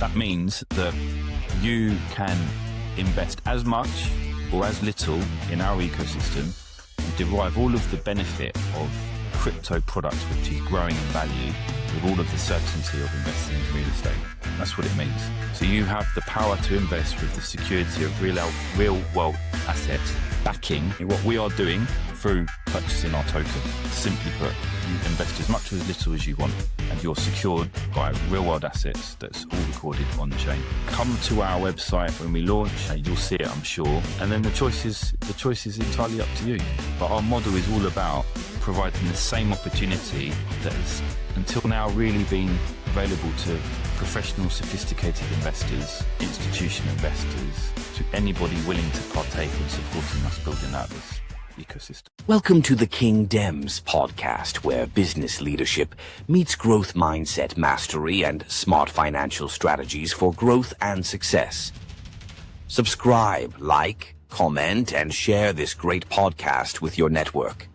That means that you can invest as much or as little in our ecosystem and derive all of the benefit of crypto products, which is growing in value, with all of the certainty of investing in real estate. That's what it means. So you have the power to invest with the security of real world assets backing what we are doing through purchasing our token. Simply put, you invest as much or as little as you want, and you're secured by real world assets that's all recorded on chain. Come to our website when we launch, and you'll see it, I'm sure. And then the choice is entirely up to you. But our model is all about providing the same opportunity that has until now really been available to professional, sophisticated investors, institutional investors, to anybody willing to partake in supporting us building out this ecosystem. Welcome to the King Dems Podcast, where business leadership meets growth mindset mastery and smart financial strategies for growth and success. Subscribe, like, comment, and share this great podcast with your network.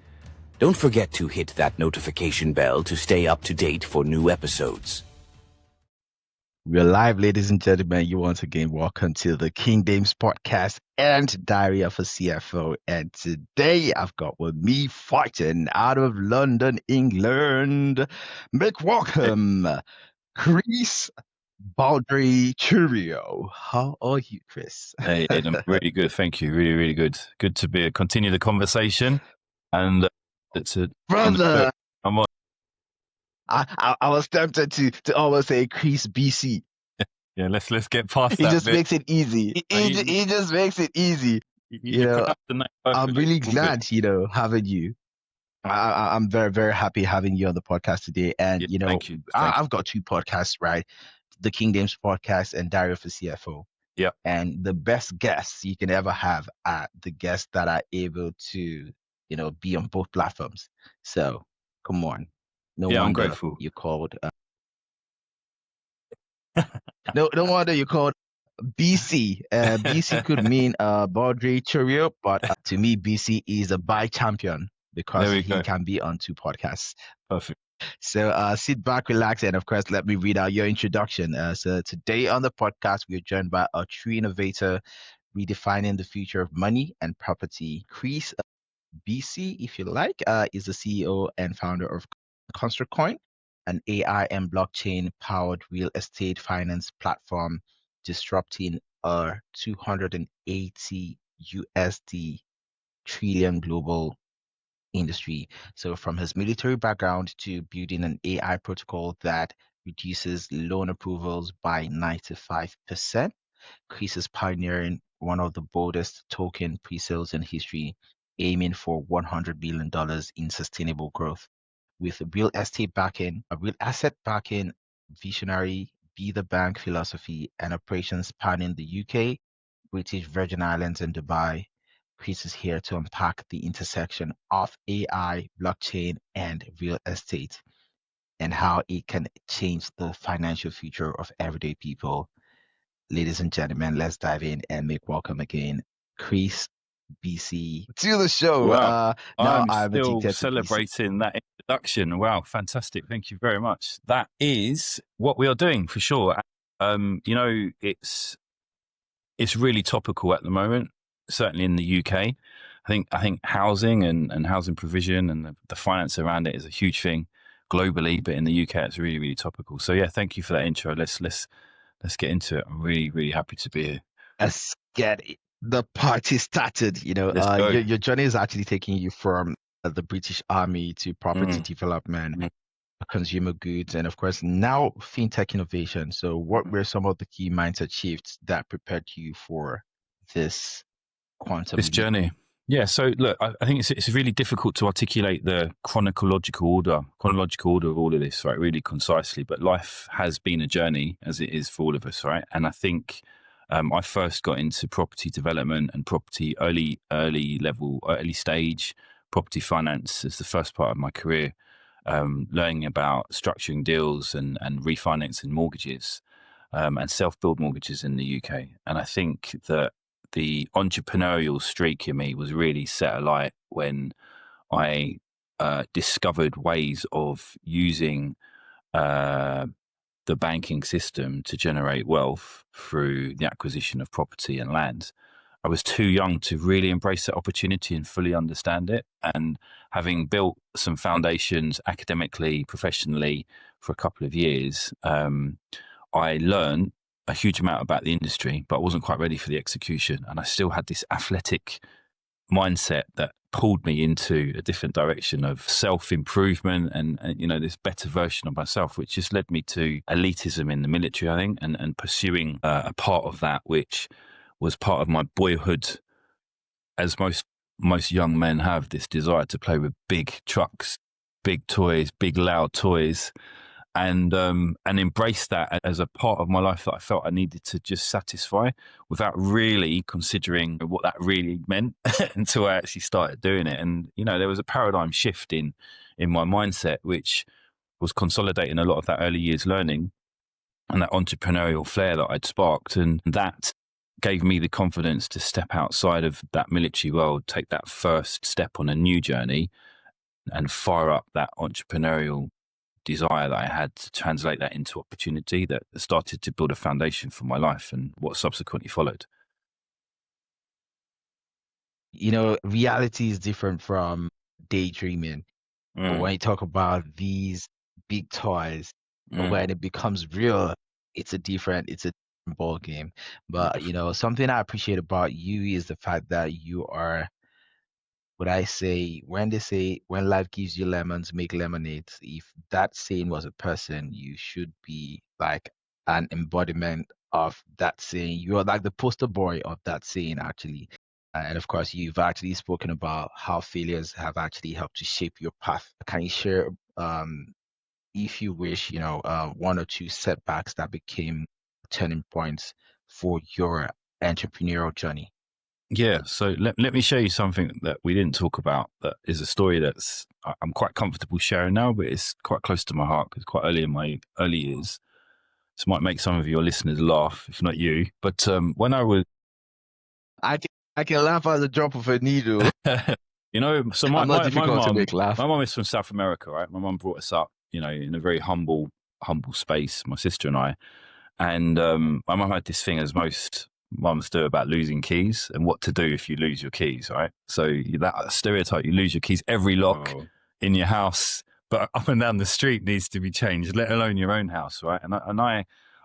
Don't forget to hit that notification bell to stay up to date for new episodes. We're live, ladies and gentlemen. You once again welcome to the King Dems Podcast and Diary of a CFO. And today I've got with me fighting out of London, England. Make welcome, Chris Baldrey-Chourio. How are you, Chris? Hey, I'm really good. Thank you. Really, really good. Good to continue the conversation. And it's a brother. I'm on. I was tempted to almost say Chris BC. Yeah, let's get past He that. just makes it easy. He just makes it easy. You know, I'm really glad, having you. I'm very, very happy having you on the podcast today. And, thank you. I've got two podcasts, right? The King Dems Podcast and Diary of a CFO. Yeah. And the best guests you can ever have are the guests that are able to, be on both platforms. So, come on. No wonder I'm grateful. You called. No wonder you called BC. BC could mean Baldrey-Chourio, but to me, BC is a bi champion because he can be on two podcasts. Perfect. So sit back, relax, and of course, let me read out your introduction. So today on the podcast, we are joined by a true innovator redefining the future of money and property. Chris BC, if you like, is the CEO and founder of Construct Koin, an AI and blockchain powered real estate finance platform disrupting a 280 USD trillion global industry. So from his military background to building an AI protocol that reduces loan approvals by 95%, Chris is pioneering one of the boldest token pre-sales in history, aiming for $100 billion in sustainable growth. With a real asset backing, visionary, be the bank philosophy, and operations spanning the UK, British Virgin Islands, and Dubai, Chris is here to unpack the intersection of AI, blockchain, and real estate, and how it can change the financial future of everyday people. Ladies and gentlemen, let's dive in and make welcome again, Chris BC to the show. Wow. Now I'm still celebrating that introduction. Wow, fantastic. Thank you very much. That is what we are doing for sure. It's really topical at the moment, certainly in the UK. I think housing and housing provision and the finance around it is a huge thing globally, but in the UK it's really, really topical. So yeah, thank you for that intro. Let's get into it. I'm really, really happy to be here. Let's get it. The party started. Your journey is actually taking you from the British Army to property development, consumer goods, and of course now fintech innovation. So what were some of the key mindset shifts that prepared you for this journey? Yeah, so look, I think it's really difficult to articulate the chronological order of all of this, right, really concisely, but life has been a journey, as it is for all of us, right? And I think I first got into property development and property early stage property finance as the first part of my career, learning about structuring deals and refinancing mortgages and self-build mortgages in the UK. And I think that the entrepreneurial streak in me was really set alight when I discovered ways of using the banking system to generate wealth through the acquisition of property and land. I was too young to really embrace that opportunity and fully understand it. And having built some foundations academically, professionally for a couple of years, I learned a huge amount about the industry, but I wasn't quite ready for the execution. And I still had this athletic mindset that pulled me into a different direction of self-improvement and this better version of myself, which just led me to elitism in the military, I think, and pursuing a part of that, which was part of my boyhood, as most young men have, this desire to play with big trucks, big toys, big loud toys, and embrace that as a part of my life that I felt I needed to just satisfy without really considering what that really meant until I actually started doing it. And, there was a paradigm shift in my mindset, which was consolidating a lot of that early years learning and that entrepreneurial flair that I'd sparked. And that gave me the confidence to step outside of that military world, take that first step on a new journey and fire up that entrepreneurial desire that I had to translate that into opportunity that started to build a foundation for my life and what subsequently followed. Reality is different from daydreaming. But when you talk about these big toys, when it becomes real, it's a different ball game. But something I appreciate about you is the fact that you are, what I say, when they say, when life gives you lemons, make lemonade. If that saying was a person, you should be like an embodiment of that saying. You are like the poster boy of that saying, actually. And of course, you've actually spoken about how failures have actually helped to shape your path. Can you share, if you wish, one or two setbacks that became turning points for your entrepreneurial journey? Yeah, so let me show you something that we didn't talk about that is a story that's I'm quite comfortable sharing now, but it's quite close to my heart because quite early in my early years. This might make some of your listeners laugh, if not you. But when I was... I can laugh at the drop of a needle. So my laugh. My mom is from South America, right? My mom brought us up, in a very humble space, my sister and I. And my mum had this thing, as most mums do, about losing keys and what to do if you lose your keys, right? So that stereotype, you lose your keys, every lock in your house, but up and down the street needs to be changed, let alone your own house, right? And I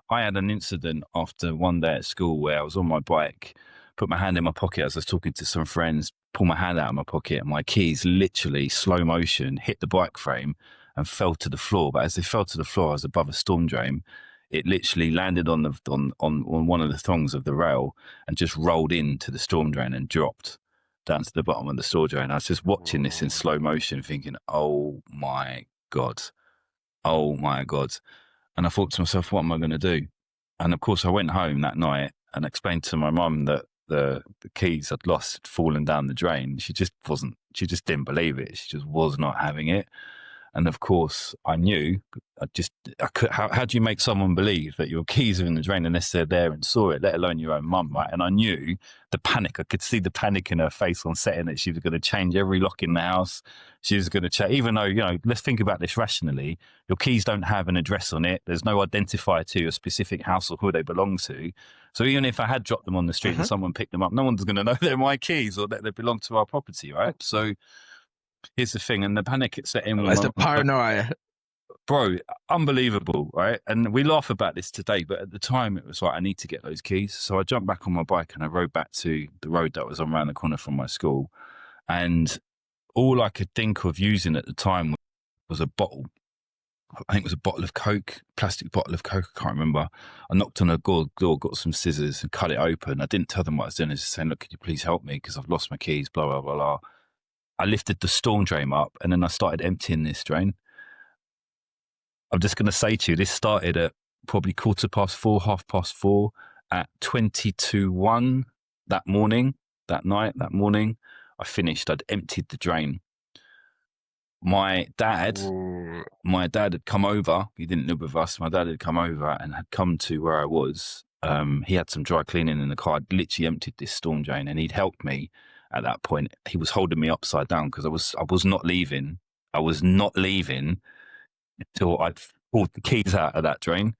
had an incident after one day at school where I was on my bike, put my hand in my pocket as I was talking to some friends, pull my hand out of my pocket, and my keys literally slow motion hit the bike frame and fell to the floor. But as they fell to the floor, I was above a storm drain. It literally landed on one of the thongs of the rail and just rolled into the storm drain and dropped down to the bottom of the storm drain. I was just watching this in slow motion, thinking, "Oh my God, oh my God!" And I thought to myself, "What am I going to do?" And of course, I went home that night and explained to my mum that the keys I'd lost had fallen down the drain. She just didn't believe it. She just was not having it. And of course, I knew. How do you make someone believe that your keys are in the drain unless they're there and saw it, let alone your own mum, right? And I knew the panic. I could see the panic in her face on setting that she was going to change every lock in the house. She was going to change, even though, let's think about this rationally. Your keys don't have an address on it. There's no identifier to your specific house or who they belong to. So even if I had dropped them on the street and someone picked them up, no one's going to know they're my keys or that they belong to our property, right? So here's the thing, and the panic set in. That's the paranoia. Bro, unbelievable, right? And we laugh about this today, but at the time it was like, I need to get those keys. So I jumped back on my bike and I rode back to the road that was on around the corner from my school. And all I could think of using at the time was a bottle. I think it was a bottle of Coke, plastic bottle of Coke, I can't remember. I knocked on a door, got some scissors and cut it open. I didn't tell them what I was doing. I was just saying, look, could you please help me? Because I've lost my keys, blah, blah, blah, blah. I lifted the storm drain up and then I started emptying this drain. I'm just going to say to you, this started at probably 4:15, 4:30 at 1 that morning, I finished, I'd emptied the drain. My dad had come over. He didn't live with us. My dad had come over and had come to where I was. He had some dry cleaning in the car. I'd literally emptied this storm drain and he'd helped me at that point. He was holding me upside down because I was not leaving. I was not leaving until I'd pulled the keys out of that drain.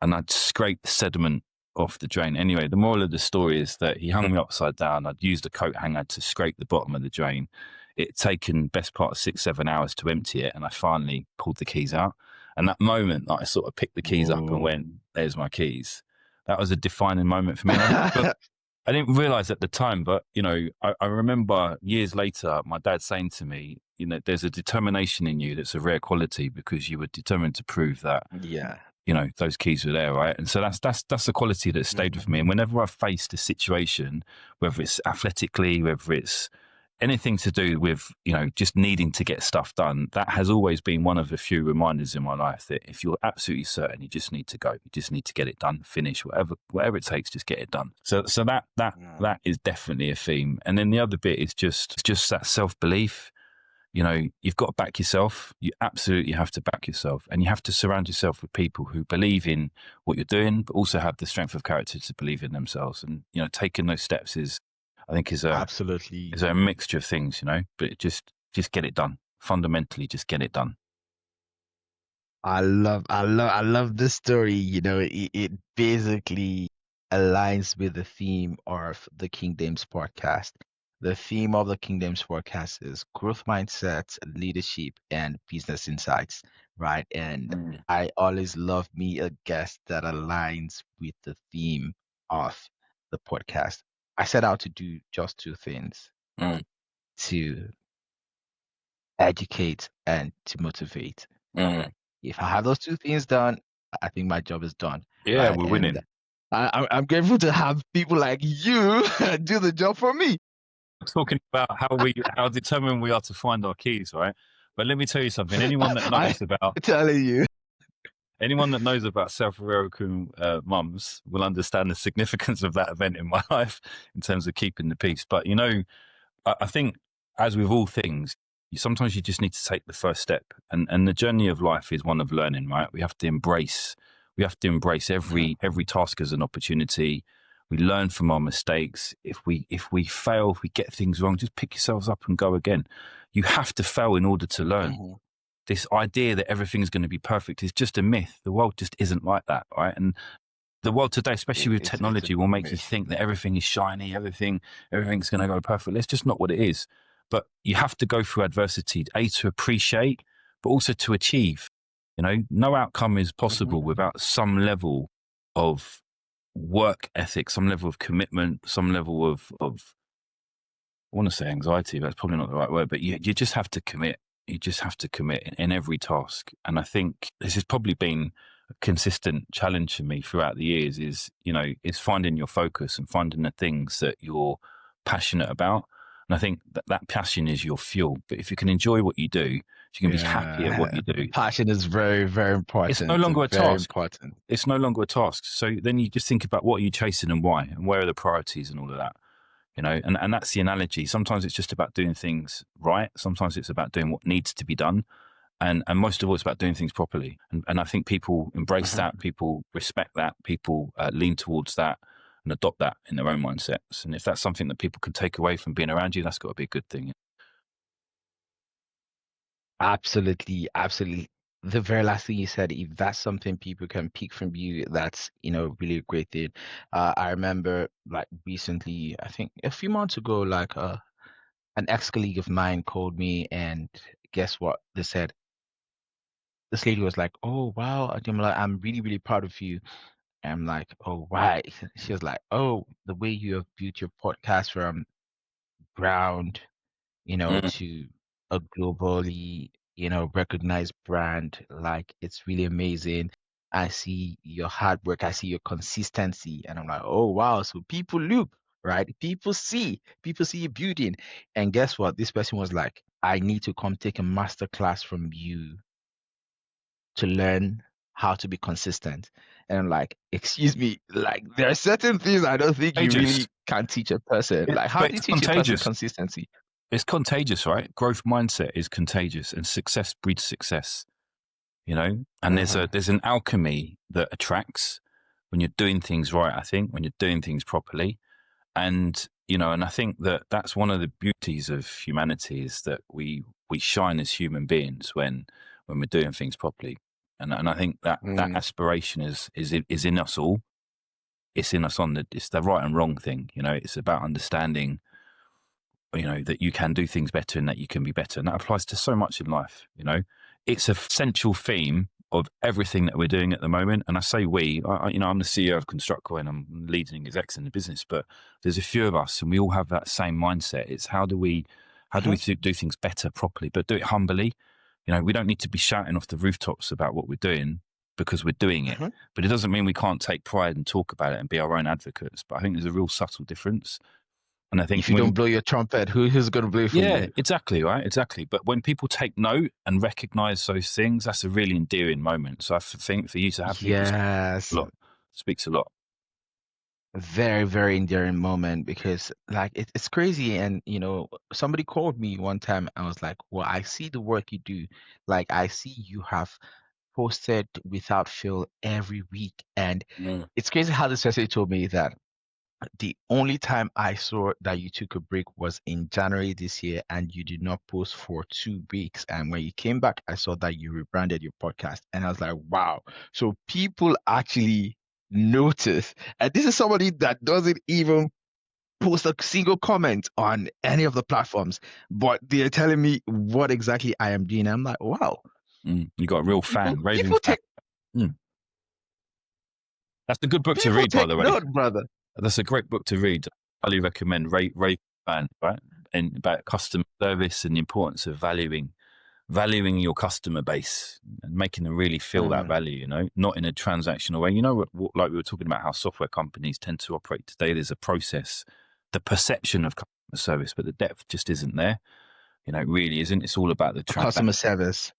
and I'd scrape the sediment off the drain. Anyway, the moral of the story is that he hung me upside down. I'd used a coat hanger to scrape the bottom of the drain. It'd taken best part of 6-7 hours to empty it, and I finally pulled the keys out. And that moment, I sort of picked the keys up and went, "There's my keys." That was a defining moment for me. I didn't realize at the time, but I remember years later, my dad saying to me, "There's a determination in you that's a rare quality because you were determined to prove that." Yeah. Those keys were there, right? And so that's a quality that stayed with me. And whenever I've faced a situation, whether it's athletically, whether it's anything to do with, just needing to get stuff done, that has always been one of the few reminders in my life that if you're absolutely certain, you just need to go, you just need to get it done, finish, whatever it takes, just get it done. So that is definitely a theme. And then the other bit is just that self-belief. You've got to back yourself. You absolutely have to back yourself, and you have to surround yourself with people who believe in what you're doing, but also have the strength of character to believe in themselves. And, taking those steps is a mixture of things, but just get it done. Fundamentally, just get it done. I love this story. It basically aligns with the theme of the King Dems podcast. The theme of the King Dems podcast is growth mindset, leadership, and business insights, right? And I always love me a guest that aligns with the theme of the podcast. I set out to do just two things: to educate and to motivate. If I have those two things done, I think my job is done. Yeah, right? we're winning. I'm grateful to have people like you do the job for me. Talking about how determined we are to find our keys, right? But let me tell you something. Anyone that knows anyone that knows about South American mums will understand the significance of that event in my life in terms of keeping the peace. But I think, as with all things, sometimes you just need to take the first step, and the journey of life is one of learning, right? We have to embrace every task as an opportunity. We learn from our mistakes. If we fail, if we get things wrong, just pick yourselves up and go again. You have to fail in order to learn. This idea that everything's going to be perfect is just a myth. The world just isn't like that, right? And the world today, especially with technology, will make you think that everything is shiny, everything's going to go perfect. It's just not what it is. But you have to go through adversity, to appreciate, but also to achieve. No outcome is possible without some level of work ethic, some level of commitment, some level of I want to say anxiety, but that's probably not the right word, but you just have to commit. You just have to commit in every task. And I think this has probably been a consistent challenge for me throughout the years is finding your focus and finding the things that you're passionate about. And I think that passion is your fuel. But if you can enjoy what you do, if you can be happy at what you do. Passion is very, very important. It's no longer a task. Important. It's no longer a task. So then you just think about what you're chasing and why, and where are the priorities and all of that. And that's the analogy. Sometimes it's just about doing things right. Sometimes it's about doing what needs to be done. And most of all, it's about doing things properly. And I think people embrace that, people respect that, people lean towards that and adopt that in their own mindsets. And if that's something that people can take away from being around you, that's got to be a good thing. Absolutely. The very last thing you said, if that's something people can pick from you, that's, really a great thing. I remember recently, I think a few months ago, an ex-colleague of mine called me, and guess what? They said, this lady was like, "Oh, wow, Ademola, I'm really, really proud of you." And I'm like, "Oh, why?" She was like, "Oh, the way you have built your podcast from ground, to a globally, recognized brand. It's really amazing. I see your hard work. I see your consistency." And I'm like, "Oh, wow." So people look, right? People see you building. And guess what? This person was like, "I need to come take a master class from you to learn how to be consistent." And I'm like, "Excuse me, there are certain things I don't think you really can teach a person. How do you teach a person consistency?" It's contagious, right? Growth mindset is contagious, and success breeds success. And there's an alchemy that attracts when you're doing things right. I think when you're doing things properly, and and I think that that's one of the beauties of humanity is that we shine as human beings when we're doing things properly. And I think that aspiration is in us all. It's in us it's the right and wrong thing. It's about understanding, that you can do things better and that you can be better. And that applies to so much in life. It's a central theme of everything that we're doing at the moment. And I say we, I'm the CEO of Construct Koin, I'm leading execs in the business, but there's a few of us and we all have that same mindset. It's how do we do things better, properly, but do it humbly. We don't need to be shouting off the rooftops about what we're doing because we're doing it, but it doesn't mean we can't take pride and talk about it and be our own advocates. But I think there's a real subtle difference. And I think if you don't blow your trumpet, who's going to blow for you? Yeah, exactly, right? Exactly. But when people take note and recognize those things, that's a really endearing moment. So I think for you to have people speaks a lot. A very, very endearing moment, because like it's crazy. And somebody called me one time. I was like, well, I see the work you do. Like, I see you have posted without fail every week. And it's crazy how this person told me that the only time I saw that you took a break was in January this year, and you did not post for 2 weeks. And when you came back, I saw that you rebranded your podcast. And I was like, wow. So people actually notice. And this is somebody that doesn't even post a single comment on any of the platforms, but they're telling me what exactly I am doing. I'm like, wow. You got a real fan, raving fan. That's a good book to read, by the way. Note, brother. That's a great book to read. I highly recommend. Raving fan, right? And about customer service and the importance of valuing your customer base and making them really feel that value, not in a transactional way. Like we were talking about how software companies tend to operate today. There's a process, the perception of customer service, but the depth just isn't there. It really isn't. It's all about the customer service.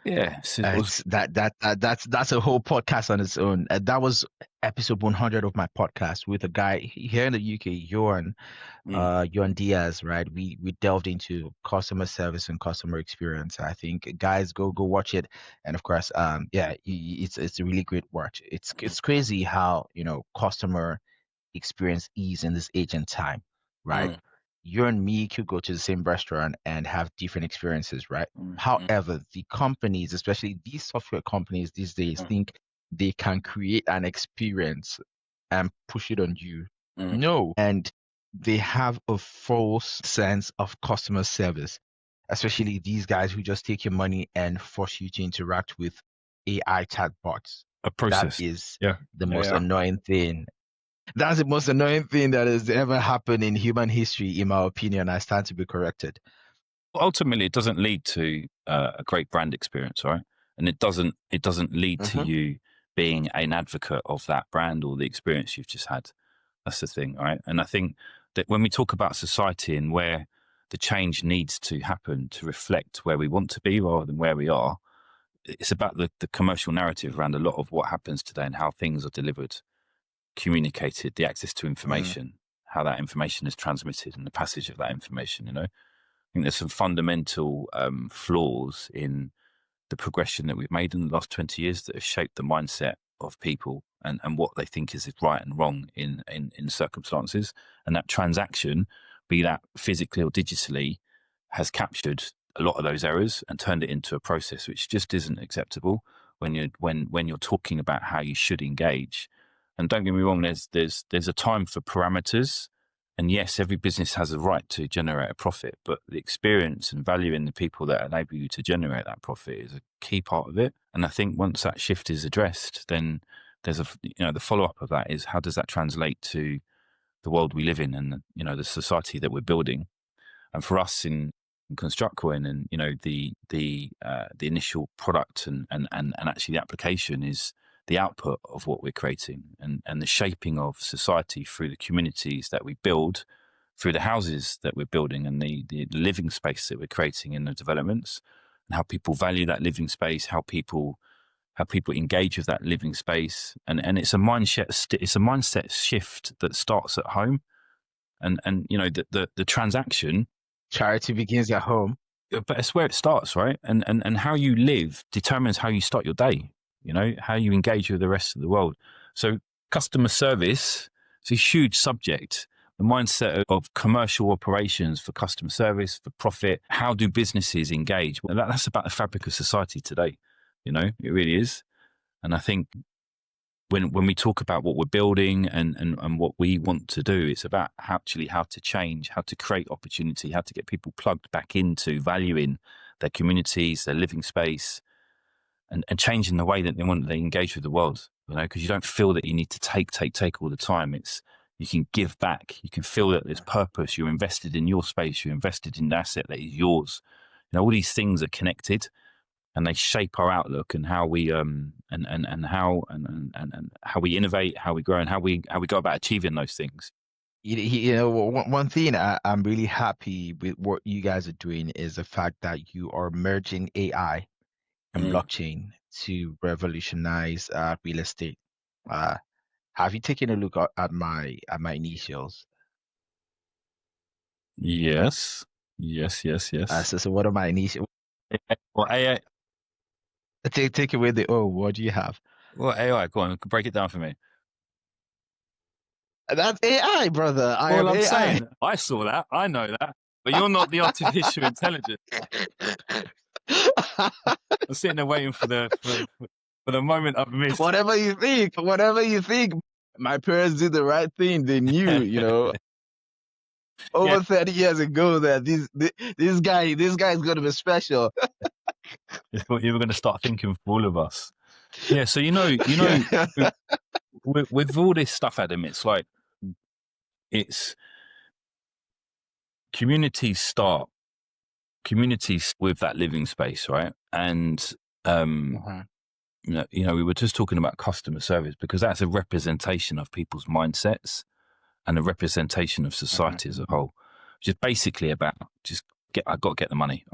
Yeah, that's a whole podcast on its own. That was episode 100 of my podcast with a guy here in the UK, Johan Diaz, right? We delved into customer service and customer experience. I think guys go watch it. And of course, it's a really great watch. It's crazy how customer experience is in this age and time, right? You and me could go to the same restaurant and have different experiences, right? However, the companies, especially these software companies these days, think they can create an experience and push it on you. No. And they have a false sense of customer service, especially these guys who just take your money and force you to interact with AI chatbots. A process. That is the most annoying thing. That's the most annoying thing that has ever happened in human history, in my opinion. I stand to be corrected. Ultimately, it doesn't lead to a great brand experience, right? And it doesn't lead to you being an advocate of that brand or the experience you've just had. That's the thing, right? And I think that when we talk about society and where the change needs to happen to reflect where we want to be rather than where we are, it's about the commercial narrative around a lot of what happens today and how things are delivered, communicated, the access to information, how that information is transmitted and the passage of that information. I think there's some fundamental flaws in the progression that we've made in the last 20 years that have shaped the mindset of people and what they think is right and wrong in circumstances. And that transaction, be that physically or digitally, has captured a lot of those errors and turned it into a process which just isn't acceptable when you're talking about how you should engage. And don't get me wrong, there's a time for parameters. And yes, every business has a right to generate a profit, but the experience and value in the people that enable you to generate that profit is a key part of it. And I think once that shift is addressed, then there's the follow-up of that is how does that translate to the world we live in and the society that we're building. And for us in Construct Koin and the initial product and actually the application is the output of what we're creating and the shaping of society through the communities that we build, through the houses that we're building and the living space that we're creating in the developments, and how people value that living space, how people engage with that living space, and it's a mindset shift that starts at home, and the transaction. Charity begins at home, but it's where it starts, right? And how you live determines how you start your day. How you engage with the rest of the world. So customer service is a huge subject. The mindset of commercial operations for customer service, for profit. How do businesses engage? Well, that's about the fabric of society today. It really is. And I think when we talk about what we're building and what we want to do, it's about how to change, how to create opportunity, how to get people plugged back into valuing their communities, their living space, and changing the way that they engage with the world, because you don't feel that you need to take all the time. You can give back. You can feel that there's purpose. You're invested in your space. You're invested in the asset that is yours. All these things are connected, and they shape our outlook and how we and how we innovate, how we grow, and how we go about achieving those things. One thing I'm really happy with what you guys are doing is the fact that you are merging AI and blockchain to revolutionize real estate. Have you taken a look at my initials? Yes. So what are my initials? Well, AI. Take away the O. What do you have? Well, AI. Go on, break it down for me. That's AI, brother. I'm AI. Saying, I saw that. I know that. But you're not the artificial intelligence. I'm sitting there waiting for the moment I've missed. Whatever you think. My parents did the right thing. They knew, over 30 years ago that this guy is going to be special. You were going to start thinking for all of us. Yeah. So with all this stuff, Adam, it's communities with that living space, right? And we were just talking about customer service, because that's a representation of people's mindsets and a representation of society as a whole, which is basically about I've got to get the money.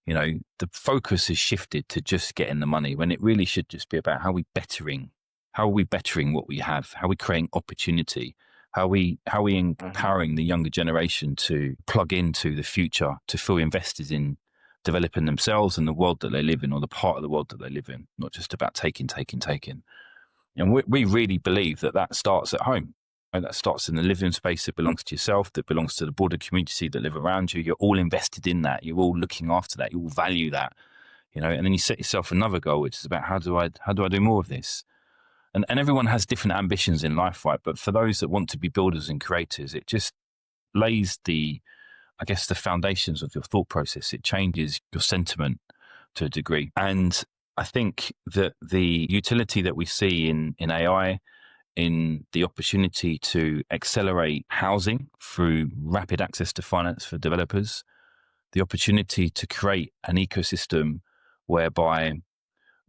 The focus is shifted to just getting the money, when it really should just be about how are we bettering what we have, how are we creating opportunity, how are we empowering the younger generation to plug into the future, to feel invested in developing themselves and the world that they live in, or the part of the world that they live in, not just about taking. And we really believe that starts at home. And that starts in the living space that belongs to yourself, that belongs to the broader community that live around you. You're all invested in that. You're all looking after that. You all value that, and then you set yourself another goal, which is about how do I do more of this? And everyone has different ambitions in life, right? But for those that want to be builders and creators, it just lays the foundations of your thought process. It changes your sentiment to a degree. And I think that the utility that we see in AI, in the opportunity to accelerate housing through rapid access to finance for developers, the opportunity to create an ecosystem whereby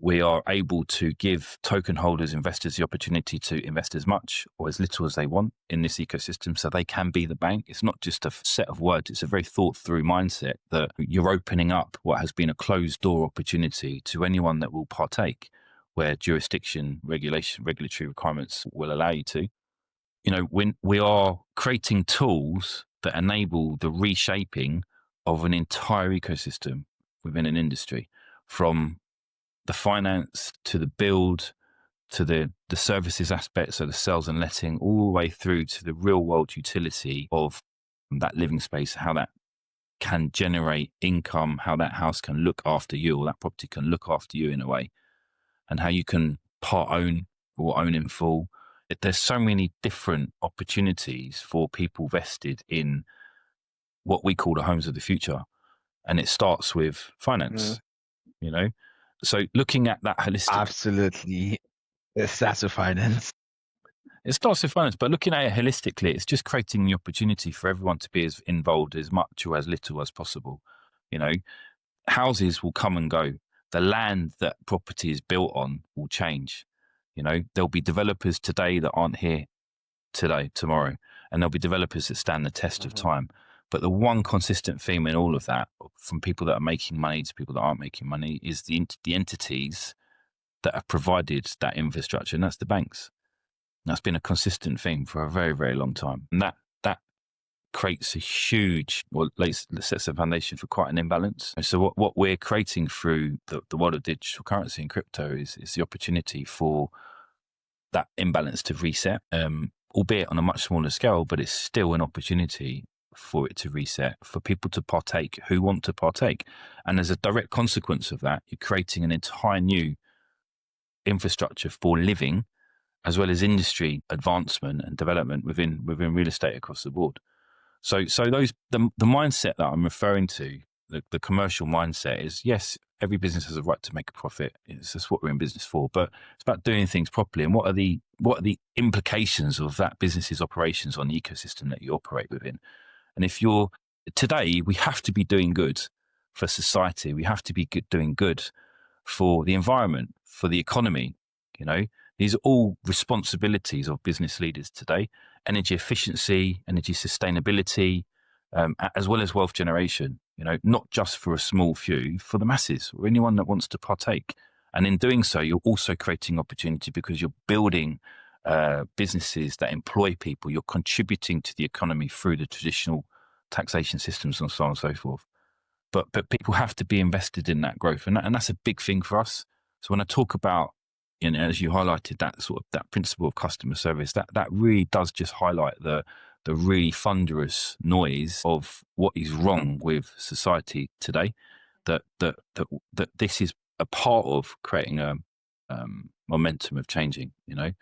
we are able to give token holders, investors, the opportunity to invest as much or as little as they want in this ecosystem so they can be the bank. It's not just a set of words. It's a very thought through mindset that you're opening up what has been a closed door opportunity to anyone that will partake, where jurisdiction, regulatory requirements will allow you to. When we are creating tools that enable the reshaping of an entire ecosystem within an industry, from the finance to the build to the services aspects, so the sales and letting, all the way through to the real world utility of that living space, how that can generate income, how that house can look after you, or that property can look after you in a way, and how you can part own or own in full. There's so many different opportunities for people vested in what we call the homes of the future. And it starts with finance, So looking at that holistically. Absolutely. It starts with finance. It starts with finance, but looking at it holistically, it's just creating the opportunity for everyone to be as involved as much or as little as possible. Houses will come and go. The land that property is built on will change. There'll be developers today that aren't here tomorrow, and there'll be developers that stand the test of time. But the one consistent theme in all of that, from people that are making money to people that aren't making money, is the entities that have provided that infrastructure, and that's the banks. And that's been a consistent theme for a very, very long time. And that creates a huge, sets the foundation for quite an imbalance. So what we're creating through the world of digital currency and crypto is the opportunity for that imbalance to reset, albeit on a much smaller scale, but it's still an opportunity for it to reset, for people to partake who want to partake. And as a direct consequence of that, you're creating an entire new infrastructure for living, as well as industry advancement and development within real estate across the board. So the mindset that I'm referring to, the commercial mindset, is yes, every business has a right to make a profit. It's just what we're in business for. But it's about doing things properly. And what are the implications of that business's operations on the ecosystem that you operate within? And if you're today, we have to be doing good for society. We have to be doing good for the environment, for the economy. You know, these are all responsibilities of business leaders today. Energy efficiency, energy sustainability, as well as wealth generation, you know, not just for a small few, for the masses or anyone that wants to partake. And in doing so, you're also creating opportunity because you're building businesses that employ people. You're contributing to the economy through the traditional taxation systems and so on and so forth. But people have to be invested in that growth. And that's a big thing for us. So when I talk about, you know, as you highlighted, that sort of that principle of customer service, that really does just highlight the really thunderous noise of what is wrong with society today. That this is a part of creating a momentum of changing. And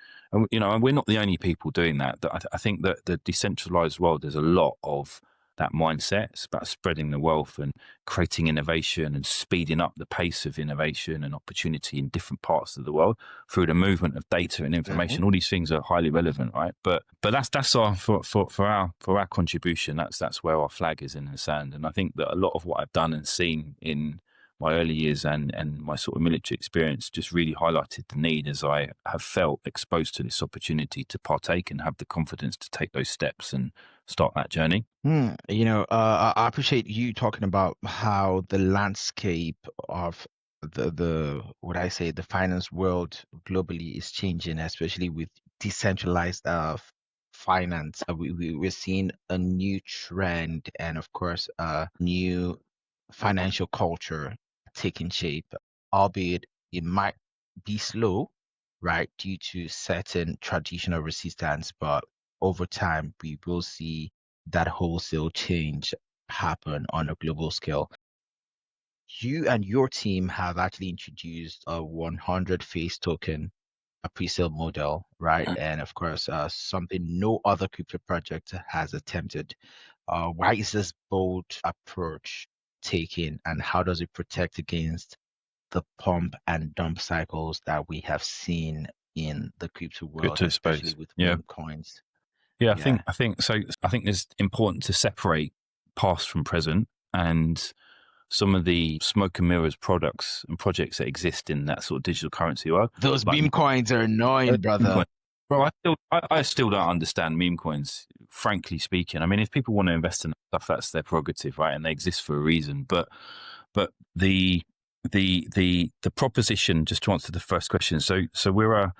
we're not the only people doing that. I think that the decentralized world, there's a lot of that mindset. It's about spreading the wealth and creating innovation and speeding up the pace of innovation and opportunity in different parts of the world through the movement of data and information. All these things are highly relevant, right? But that's our for our contribution. That's where our flag is in the sand. And I think that a lot of what I've done and seen in my early years and my sort of military experience just really highlighted the need, as I have felt exposed to this opportunity to partake and have the confidence to take those steps and start that journey. I appreciate you talking about how the landscape of the finance world globally is changing, especially with decentralized finance. We're seeing a new trend and, of course, a new financial culture taking shape, albeit it might be slow, right, due to certain traditional resistance, but over time we will see that wholesale change happen on a global scale. You and your team have actually introduced a 100 phase token, a pre-sale model, right? And of course, something no other crypto project has attempted. Why is this bold approach taken, and how does it protect against the pump and dump cycles that we have seen in the crypto world, especially with meme coins? I think so. I think it's important to separate past from present, and some of the smoke and mirrors products and projects that exist in that sort of digital currency world. Those meme coins are annoying, brother. Bro, I still don't understand meme coins, frankly speaking. I mean, if people want to invest in stuff, that's their prerogative, right? And they exist for a reason. But the proposition, just to answer the first question, so we're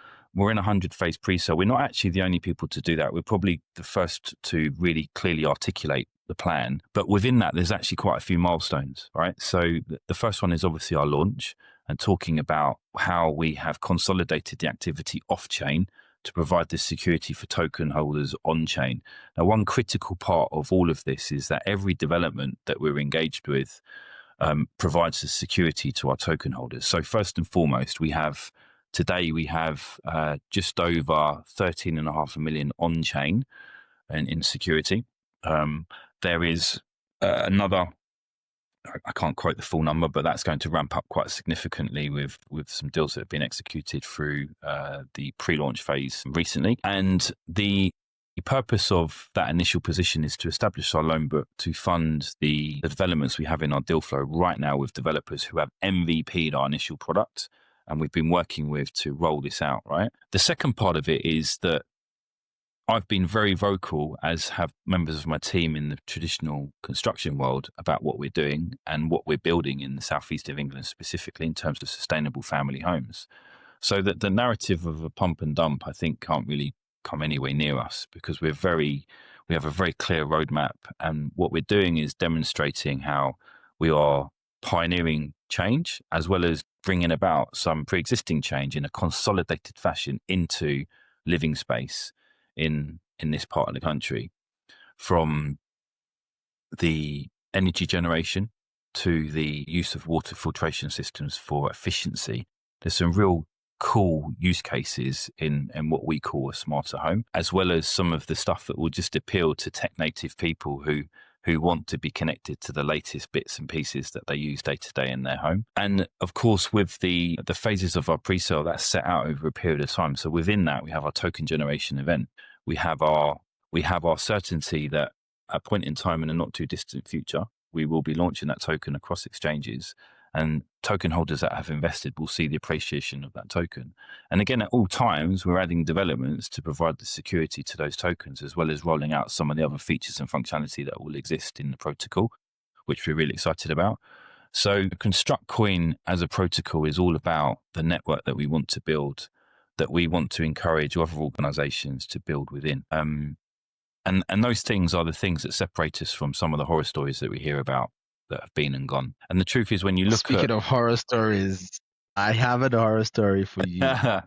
in a 100 phase pre-sale. We're not actually the only people to do that. We're probably the first to really clearly articulate the plan. But within that, there's actually quite a few milestones, right? So the first one is obviously our launch and talking about how we have consolidated the activity off-chain to provide this security for token holders on-chain. Now, one critical part of all of this is that every development that we're engaged with provides the security to our token holders. So first and foremost, today we have just over 13.5 million on-chain in security. There is another, I can't quote the full number, but that's going to ramp up quite significantly with some deals that have been executed through the pre-launch phase recently. And the purpose of that initial position is to establish our loan book to fund the developments we have in our deal flow right now with developers who have MVP'd our initial product, and we've been working with to roll this out, right? The second part of it is that I've been very vocal, as have members of my team in the traditional construction world, about what we're doing and what we're building in the southeast of England, specifically in terms of sustainable family homes. So that the narrative of a pump and dump, I think, can't really come anywhere near us, because we have a very clear roadmap. And what we're doing is demonstrating how we are pioneering change, as well as bringing about some pre-existing change in a consolidated fashion into living space in this part of the country, from the energy generation to the use of water filtration systems for efficiency, there's some real cool use cases in what we call a smarter home, as well as some of the stuff that will just appeal to tech native people who want to be connected to the latest bits and pieces that they use day to day in their home. And of course, with the phases of our pre-sale, that's set out over a period of time. So within that, we have our token generation event. We have our certainty that at a point in time in a not too distant future, we will be launching that token across exchanges, and token holders that have invested will see the appreciation of that token. And again, at all times, we're adding developments to provide the security to those tokens, as well as rolling out some of the other features and functionality that will exist in the protocol, which we're really excited about. So Construct Koin as a protocol is all about the network that we want to build, that we want to encourage other organizations to build within. And those things are the things that separate us from some of the horror stories that we hear about that have been and gone. And the truth is, when you look Speaking of horror stories, I have a horror story for you. and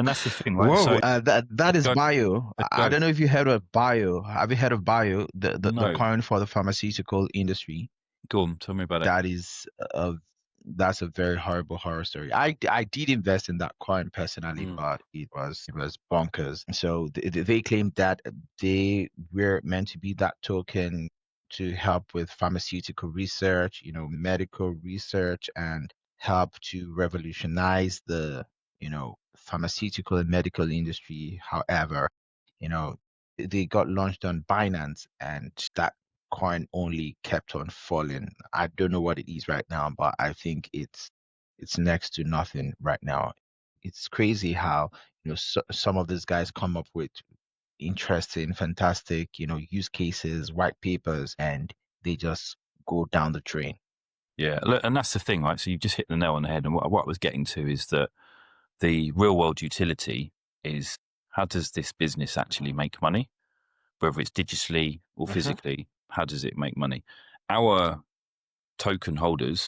that's the thing, right? Whoa, So that is Bio. I don't know if you heard of Bio. Have you heard of Bio, the No. coin for the pharmaceutical industry? Go on, tell me about it. That is that's a very horrible horror story. I did invest in that coin personally, but it was bonkers. So they claimed that they were meant to be that token to help with pharmaceutical research, medical research, and help to revolutionize the, pharmaceutical and medical industry. However, they got launched on Binance, and that coin only kept on falling. I don't know what it is right now, but I think it's next to nothing right now. It's crazy how some of these guys come up with interesting, fantastic, use cases, white papers, and they just go down the drain. Yeah, look, and that's the thing, right? So you just hit the nail on the head. And what I was getting to is that the real world utility is, how does this business actually make money? Whether it's digitally or physically, how does it make money? Our token holders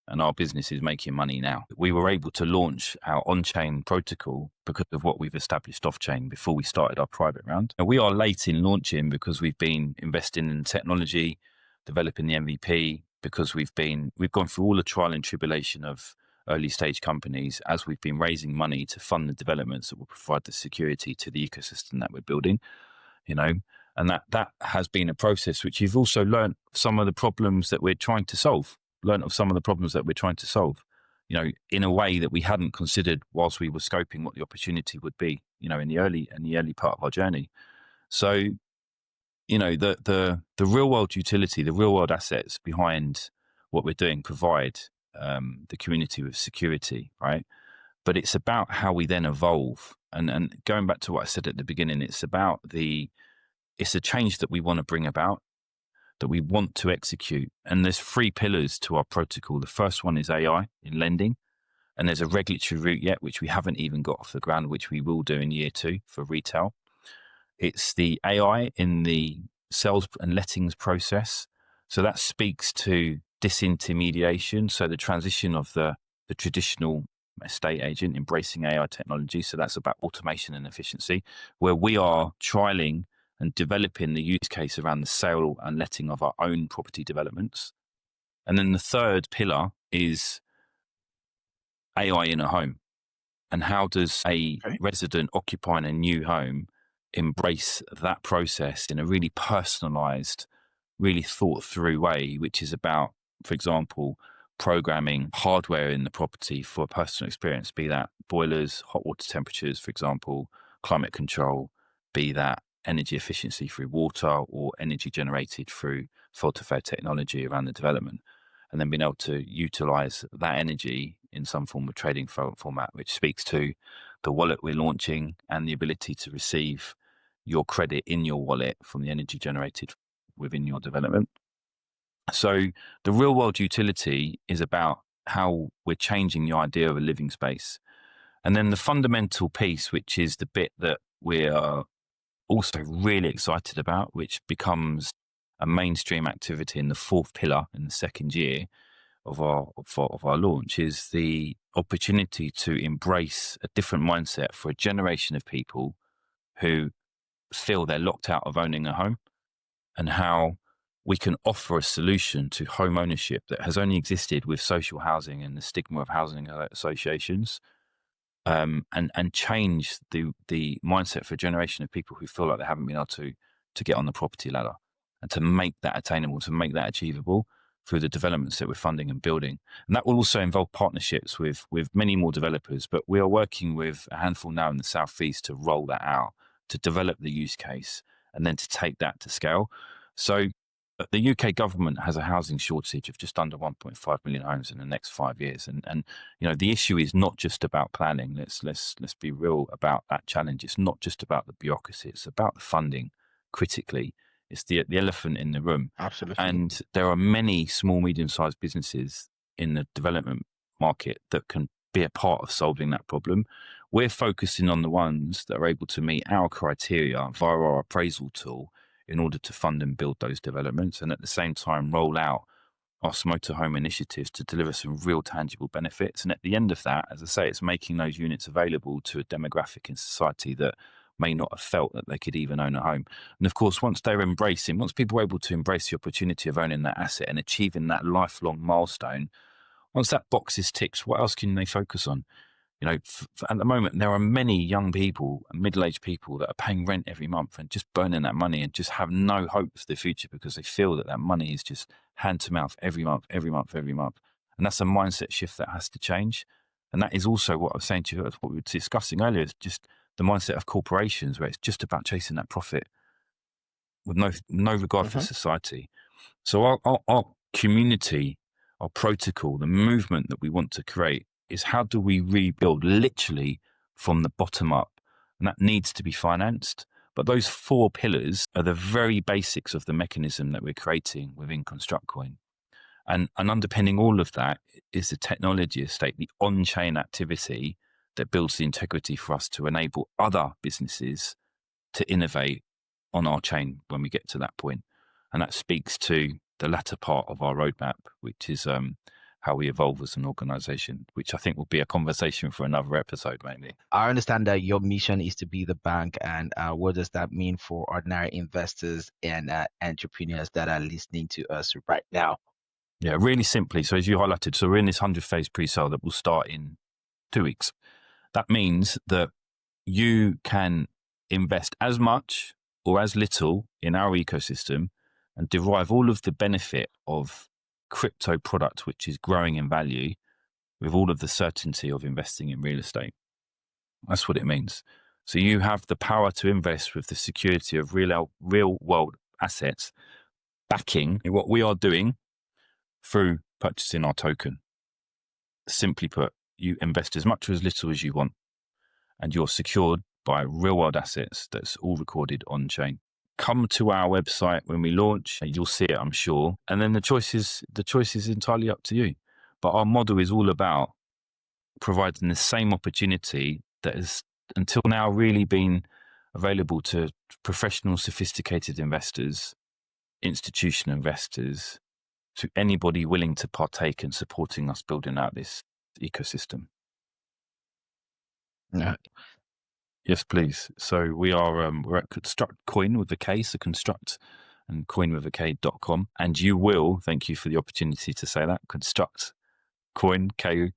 and our business is making money now. We were able to launch our on-chain protocol because of what we've established off-chain before we started our private round. And we are late in launching because we've been investing in technology, developing the MVP, because we've gone through all the trial and tribulation of early stage companies as we've been raising money to fund the developments that will provide the security to the ecosystem that we're building, and that has been a process which you've also learned some of the problems that we're trying to solve, in a way that we hadn't considered whilst we were scoping what the opportunity would be, in the early part of our journey. So, the real world utility, the real world assets behind what we're doing provide the community with security, right? But it's about how we then evolve. And going back to what I said at the beginning, it's a change that we want to bring about, that we want to execute. And there's 3 pillars to our protocol. The first one is AI in lending. And there's a regulatory route yet, which we haven't even got off the ground, which we will do in year 2 for retail. It's the AI in the sales and lettings process. So that speaks to disintermediation. So the transition of the traditional estate agent embracing AI technology. So that's about automation and efficiency, where we are trialing and developing the use case around the sale and letting of our own property developments. And then the third pillar is AI in a home. And how does a resident occupying a new home embrace that process in a really personalized, really thought through way, which is about, for example, programming hardware in the property for a personal experience, be that boilers, hot water temperatures, for example, climate control, be that energy efficiency through water or energy generated through photovoltaic technology around the development, and then being able to utilize that energy in some form of trading format, which speaks to the wallet we're launching and the ability to receive your credit in your wallet from the energy generated within your development. So the real world utility is about how we're changing the idea of a living space. And then the fundamental piece, which is the bit that we are also really excited about, which becomes a mainstream activity in the 4th pillar in the 2nd year of our launch, is the opportunity to embrace a different mindset for a generation of people who feel they're locked out of owning a home. and how we can offer a solution to home ownership that has only existed with social housing and the stigma of housing associations, and change the mindset for a generation of people who feel like they haven't been able to get on the property ladder, and to make that attainable, to make that achievable through the developments that we're funding and building. And that will also involve partnerships with many more developers, but we are working with a handful now in the Southeast to roll that out, to develop the use case, and then to take that to scale. So the UK government has a housing shortage of just under 1.5 million homes in the next 5 years, and the issue is not just about planning. Let's be real about that challenge. It's not just about the bureaucracy. It's about the funding. Critically, it's the elephant in the room. Absolutely. And there are many small, medium-sized businesses in the development market that can be a part of solving that problem. We're focusing on the ones that are able to meet our criteria via our appraisal tool in order to fund and build those developments, and at the same time roll out our motorhome initiatives to deliver some real tangible benefits. And at the end of that, as I say, it's making those units available to a demographic in society that may not have felt that they could even own a home. And of course, once people are able to embrace the opportunity of owning that asset and achieving that lifelong milestone, once that box is ticked, what else can they focus on? At the moment, there are many young people and middle-aged people that are paying rent every month and just burning that money and just have no hope for the future because they feel that money is just hand to mouth every month. And that's a mindset shift that has to change. And that is also what I was saying to you, what we were discussing earlier, is just the mindset of corporations, where it's just about chasing that profit with no regard for society. So our community, our protocol, the movement that we want to create is, how do we rebuild literally from the bottom up? And that needs to be financed. But those 4 pillars are the very basics of the mechanism that we're creating within Construct Koin. And underpinning all of that is the technology estate, the on-chain activity that builds the integrity for us to enable other businesses to innovate on our chain when we get to that point. And that speaks to the latter part of our roadmap, which is how we evolve as an organization, which I think will be a conversation for another episode, maybe. I understand that your mission is to be the bank, and what does that mean for ordinary investors and entrepreneurs that are listening to us right now? Yeah, really simply. So as you highlighted, so we're in this 100-phase pre-sale that will start in 2 weeks. That means that you can invest as much or as little in our ecosystem and derive all of the benefit of crypto product, which is growing in value, with all of the certainty of investing in real estate. That's what it means. So you have the power to invest with the security of real world assets, backing what we are doing through purchasing our token. Simply put, you invest as much or as little as you want, and you're secured by real world assets that's all recorded on chain. Come to our website when we launch, and you'll see it, I'm sure. And then the choice is entirely up to you. But our model is all about providing the same opportunity that has until now really been available to professional, sophisticated investors, institutional investors, to anybody willing to partake in supporting us building out this ecosystem. Yeah. Yes, please. So we are we're at Construct Koin with a K, so Construct and Koin with a K.com. And you will, thank you for the opportunity to say that, Construct Koin, K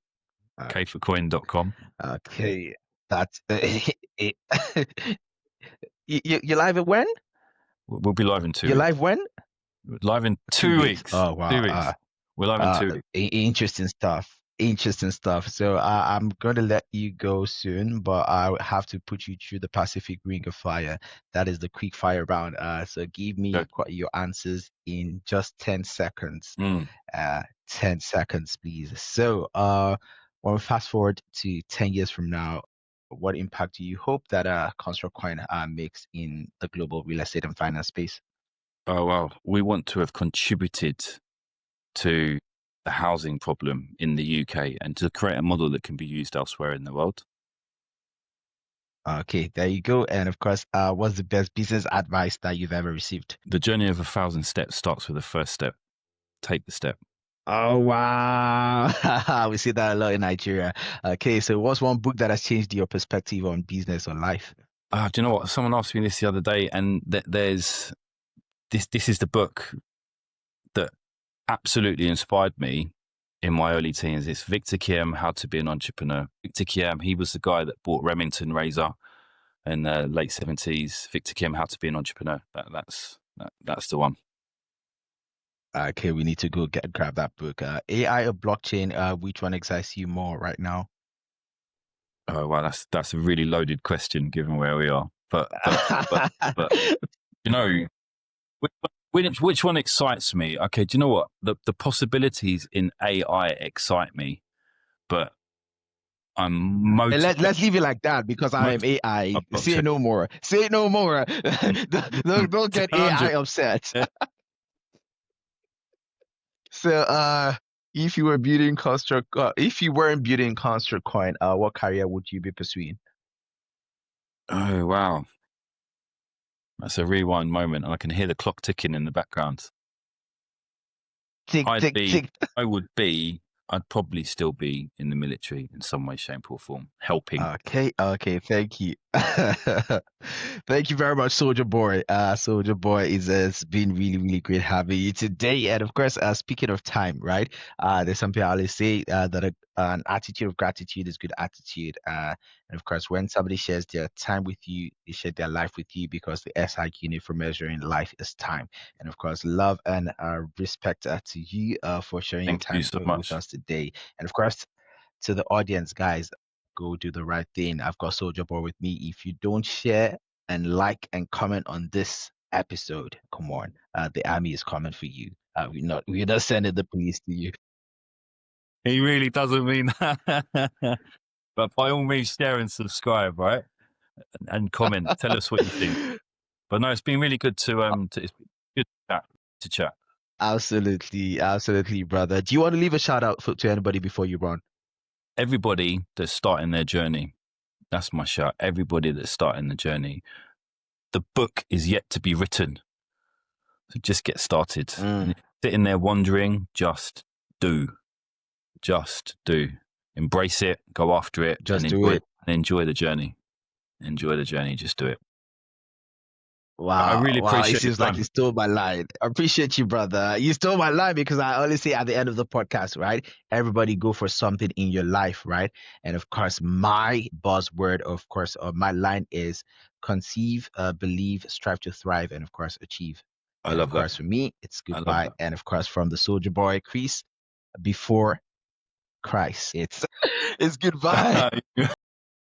for coin.com. Okay, that's you live at when? We'll be live in 2 You're weeks. live when? Live in 2 weeks. Oh wow! 2 weeks. We're live in 2 weeks. Interesting stuff. Interesting stuff. So I'm going to let you go soon, but I have to put you through the Pacific Ring of Fire. That is the quick fire round. So give me your answers in just 10 seconds. 10 seconds, please. So when we fast forward to 10 years from now, what impact do you hope that ConstructCoin makes in the global real estate and finance space? Oh, well, we want to have contributed to the housing problem in the UK and to create a model that can be used elsewhere in the world. Okay, there you go. And of course, what's the best business advice that you've ever received? The journey of 1,000 steps starts with the first step. Take the step. Oh, wow. We see that a lot in Nigeria. Okay, so what's one book that has changed your perspective on business or life? Do you know what? Someone asked me this the other day, and there's this is the book that absolutely inspired me in my early teens. It's Victor Kiam, How to Be an Entrepreneur. Victor Kiam, he was the guy that bought Remington Razor in the late 70s. Victor Kiam, How to Be an Entrepreneur. That's the one. Okay, we need to go grab that book. AI or blockchain, which one excites you more right now? Oh wow, that's a really loaded question given where we are. But you know, which one excites me? Okay, do you know what? The possibilities in AI excite me, but I'm motivated. Let's leave it like that because I am AI. Say no more. Say no more. don't get AI upset. So, if you weren't building Construct Coin, what career would you be pursuing? Oh wow, that's a rewind moment, and I can hear the clock ticking in the background. Tick, tick. I'd probably still be in the military in some way, shape, or form, helping. Okay, thank you. Thank you very much, Soldier Boy. Soldier Boy, it's been really, really great having you today. And of course, speaking of time, right? There's something I always say that an attitude of gratitude is good attitude. And of course, when somebody shares their time with you, they share their life with you because the SI unit for measuring life is time. And of course, love and respect to you for sharing your time with us today. And of course, to the audience, guys, go do the right thing. I've got Soldier Boy with me. If you don't share and like and comment on this episode, come on, the army is coming for you. We're not sending the police to you. He really doesn't mean that. But by all means, share and subscribe, right? And comment. Tell us what you think. But no, it's been really good it's good to chat. Absolutely, brother. Do you want to leave a shout out to anybody before you run? Everybody that's starting their journey. That's my shout. Everybody that's starting the journey. The book is yet to be written. So just get started. And if you're sitting there wondering, just do. Just do. Embrace it. Go after it. Just do it. And enjoy the journey. Enjoy the journey. Just do it. Wow. I really appreciate it. It seems like you stole my line. I appreciate you, brother. You stole my line because I always say at the end of the podcast, right? Everybody go for something in your life, right? And of course, my buzzword, or my line is conceive, believe, strive to thrive, and of course, achieve. I love that. Of course, for me, it's goodbye. And of course, from the Soldier Boy, Chris, before Christ, it's goodbye.